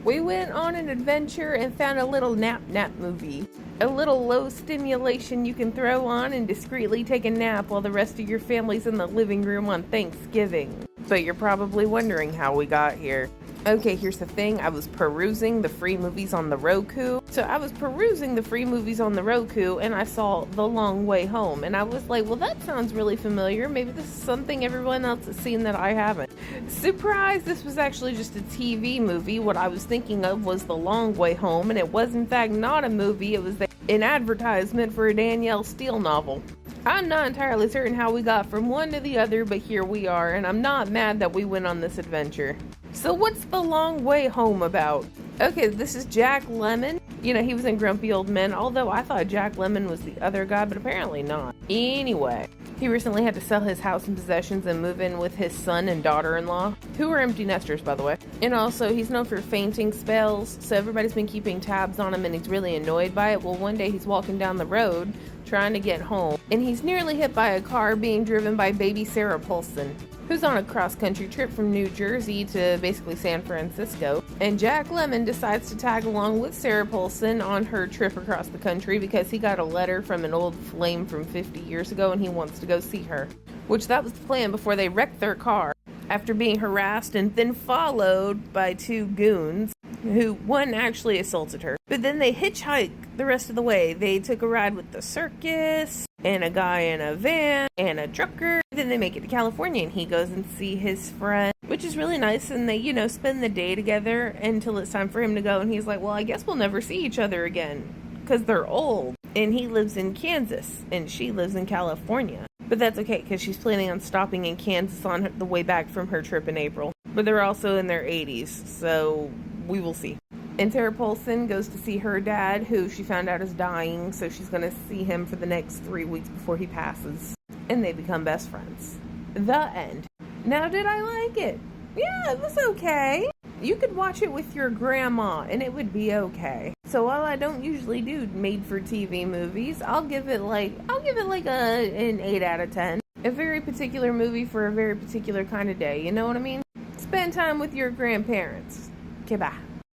We went on an adventure and found a little nap movie. A little low stimulation you can throw on and discreetly take a nap while the rest of your family's in the living room on Thanksgiving. But you're probably wondering how we got here. Okay, here's the thing. I was perusing the free movies on the Roku. And I saw The Long Way Home. And I was like, well, that sounds really familiar. Maybe this is something everyone else has seen that I haven't. Surprise, this was actually just a TV movie. What I was thinking of was The Long Way Home. And it was, in fact, not a movie. It was an advertisement for a Danielle Steele novel. I'm not entirely certain how we got from one to the other, but here we are. And I'm not mad that we went on this adventure. So what's The Long Way Home about? Okay, this is Jack Lemmon. You know, he was in Grumpy Old Men, although I thought Jack Lemmon was the other guy, but apparently not. Anyway, he recently had to sell his house and possessions and move in with his son and daughter-in-law, who are empty nesters, by the way. And also, he's known for fainting spells, so everybody's been keeping tabs on him and he's really annoyed by it. Well, one day he's walking down the road trying to get home, and he's nearly hit by a car being driven by baby Sarah Paulson, who's on a cross-country trip from New Jersey to basically San Francisco. And Jack Lemmon decides to tag along with Sarah Paulson on her trip across the country because he got a letter from an old flame from 50 years ago and he wants to go see her. Which that was the plan before they wrecked their car after being harassed and then followed by two goons who one actually assaulted her. But then they hitchhiked the rest of the way. They took a ride with the circus and a guy in a van and a trucker. Then they make it to California and he goes and see his friend, which is really nice. And they, you know, spend the day together until it's time for him to go. And he's like, well, I guess we'll never see each other again because they're old. And he lives in Kansas and she lives in California. But that's okay because she's planning on stopping in Kansas on the way back from her trip in April. But they're also in their 80s, so we will see. And Sarah Paulson goes to see her dad, who she found out is dying, so she's going to see him for the next 3 weeks before he passes. And they become best friends. The end. Now, did I like it? Yeah, it was okay. You could watch it with your grandma, and it would be okay. So while I don't usually do made-for-TV movies, I'll give it like an 8 out of 10. A very particular movie for a very particular kind of day, you know what I mean? Spend time with your grandparents. Okay, bye.